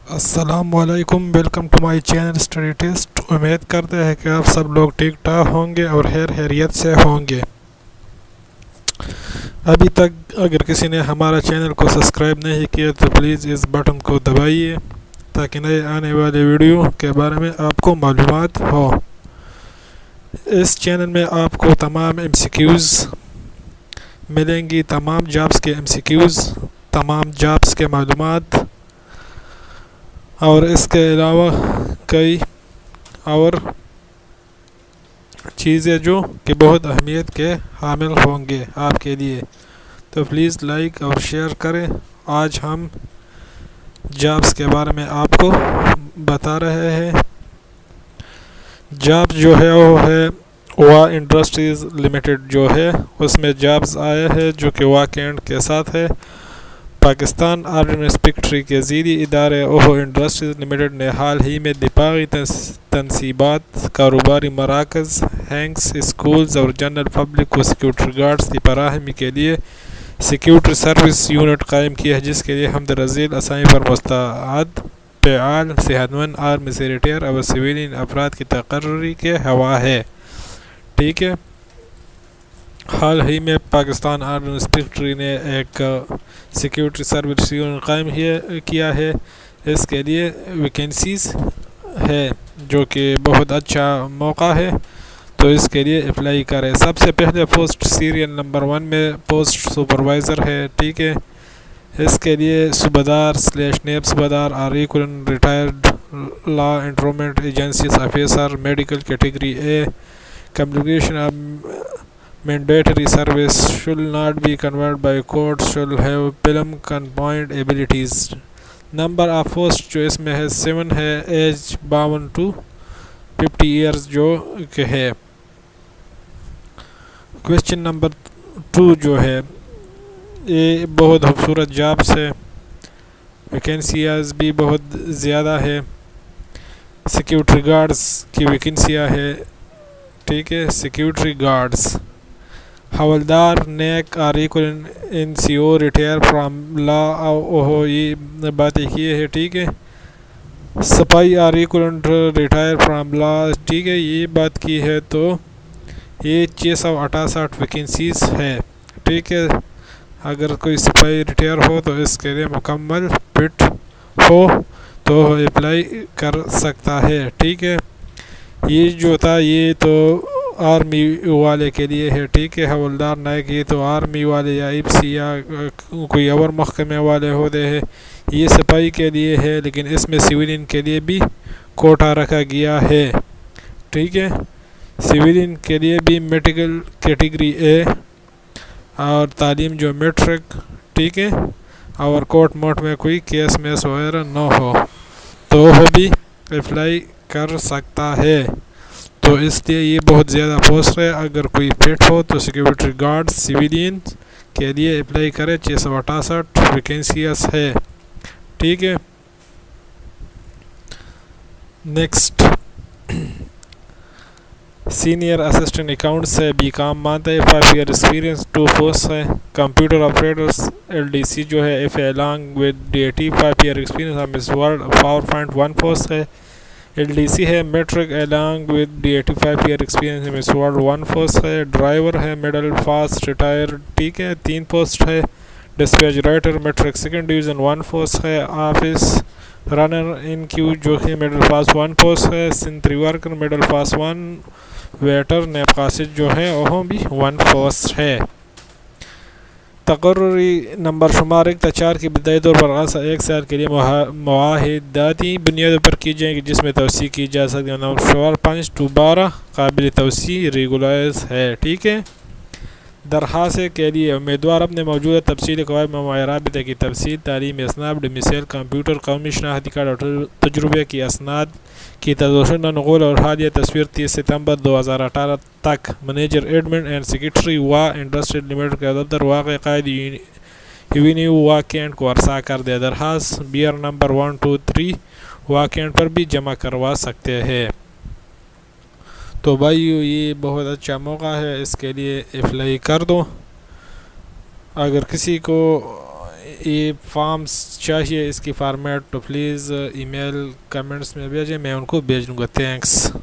السلام علیکم، welcome to my channel study test. امید کرتے ہیں کہ آپ سب لوگ ٹھیک ٹھاک ہوں گے اور خیریت سے ہوں گے۔ ابھی تک اگر کسی نے ہمارا چینل کو سبسکرائب نہیں کیا تو پلیز اس بٹن کو دبائیے تاکہ نئے آنے والے ویڈیو کے بارے میں آپ کو معلومات ہو۔ اس چینل میں آپ کو تمام ایم سی کیوز ملیں گی، تمام جابس کے ایم سی کیوز، تمام جابس کے معلومات، اور اس کے علاوہ کئی اور چیزیں جو کہ بہت اہمیت کے حامل ہوں گے آپ کے لیے، تو پلیز لائک اور شیئر کریں۔ آج ہم جابس کے بارے میں آپ کو بتا رہے ہیں۔ جاب جو ہے وہ ہے وا انڈسٹریز لمیٹڈ جو ہے، اس میں جابس آئے ہیں جو کہ وا کینٹ کے ساتھ ہے۔ پاکستان آرڈیننس فیکٹری کے ذیلی ادارے اوہو انڈسٹریز لمیٹڈ نے حال ہی میں دفاعی تنصیبات، کاروباری مراکز، ہینگس، اسکولز اور جنرل پبلک کو سیکیورٹی گارڈز کی فراہمی کے لیے سیکیورٹی سروس یونٹ قائم کی ہے، جس کے لیے مندرجہ اسامی پر مستعد، فعال، صحت مند آرمی سے ریٹائر اور سویلین افراد کی تقرری کے ہوا ہے۔ ٹھیک ہے، حال ہی میں پاکستان آرڈیننس فیکٹری نے ایک سیکیورٹی سروس یونٹ قائم کیا ہے۔ اس کے لیے ویکنسیز ہے جو کہ بہت اچھا موقع ہے، تو اس کے لیے اپلائی کریں۔ سب سے پہلے پوسٹ سیریل نمبر 1 میں پوسٹ سپروائزر ہے۔ ٹھیک ہے، اس کے لیے صوبیدار/نیب صوبیدار اور equivalent retired law enforcement agencies officer, medical category A, completion of mandatory service should not be conferred by court, should have film component abilities۔ Number of post جو اس میں ہے 7 ہے، ایج 52 to 50 ایئرز جو کہ ہے۔ کویشچن نمبر 2 جو ہے، یہ بہت خوبصورت جاب سے، ویکنسیاز بھی بہت زیادہ ہے، سیکیورٹی گارڈز کی ویکنسیاں ہے۔ ٹھیک ہے، سیکیورٹی گارڈز، حوالدار، نیک اور equivalent N C O retired from law اوہو، یہ باتیں کی ہے۔ ٹھیک ہے، سپاہی اور ایکولن ریٹائر فرام لا، ٹھیک ہے، یہ بات کی ہے، تو یہ 668 ویکنسیز ہے۔ ٹھیک ہے، اگر کوئی سپاہی ریٹائر ہو تو اس کے لیے مکمل فٹ ہو تو اپلائی کر سکتا ہے۔ ٹھیک ہے، یہ جو تھا یہ تو آرمی والے کے لیے ہے۔ ٹھیک ہے، حوالدار، نائک، یہ تو آرمی والے یا ایف سی یا کوئی اور محکمے والے ہوتے ہیں، یہ سپاہی کے لیے ہے، لیکن اس میں سویلین کے لیے بھی کوٹا رکھا گیا ہے۔ ٹھیک ہے، سویلین کے لیے بھی میڈیکل کیٹیگری اے اور تعلیم جو میٹرک، ٹھیک ہے، اور کورٹ موٹ میں کوئی کیس میس وغیرہ نہ ہو تو وہ بھی اپلائی کر سکتا ہے۔ تو اس لیے یہ بہت زیادہ پوسٹ ہے، اگر کوئی فٹ ہو تو سیکیورٹی گارڈ سویلین کے لیے اپلائی کرے۔ 668 ویکنسیز ہے۔ ٹھیک ہے، نیکسٹ، سینئر اسسٹنٹ اکاؤنٹ سے بھی کام مانتا ہے، 5 ایئر ایکسپیرینس، 2 پوسٹ ہے۔ Computer operators L D C جو ہے F A along with D A T, 5 year experience, MS word PowerPoint 1 post ہے۔ ایل ڈی سی ہے matric along with D A T, 5 year experience, MS word 1 post ہے۔ Driver ہے middle pass retired, ٹھیک ہے، 3 post ہے۔ Dispatch rider matric 2nd division 1 post ہے۔ Office runner ان کیو جو ہے مڈل پاس 1 پوسٹ ہے۔ سنٹری ورکر مڈل پاس 1۔ ویٹر نیب قاصد جو ہے وہ بھی 1 پوسٹ ہے۔ تقرری نمبر شمار 1 تا 4 کی ابتدائی طور پر 1 سال کے لیے معاہداتی بنیادوں پر کی جائیں گی، جس میں توسیع کی جا سکتی ہے۔ نمبر شمار 5 to 12 قابل توسیع ریگولائز ہے۔ ٹھیک ہے، درخواست کے لیے امیدوار اپنے موجودہ تفصیلی قواعد میں رابطے کی تفصیل، تعلیمی اسناد، ڈومیسائل، کمپیوٹر، قومی شناختی کارڈ اور تجربے کی اسناد کی تدوشدہ نقول اور حالیہ تصویر 30 ستمبر 2018 تک منیجر ایڈمن اینڈ سیکریٹری وا انڈسٹریز لمیٹڈ کا دفتر واقع قائد ایوینیو وا کینٹ کو ارسال کر دے۔ درخواست بیئر نمبر 123 وا کینٹ پر بھی جمع کروا سکتے ہیں۔ تو بھائیو، یہ بہت اچھا موقع ہے، اس کے لیے اپلائی کر دو۔ اگر کسی کو یہ فارمس چاہیے اس کی فارمیٹ، تو پلیز ای میل کمنٹس میں بھیجیں، میں ان کو بھیج دوں گا. تھینکس.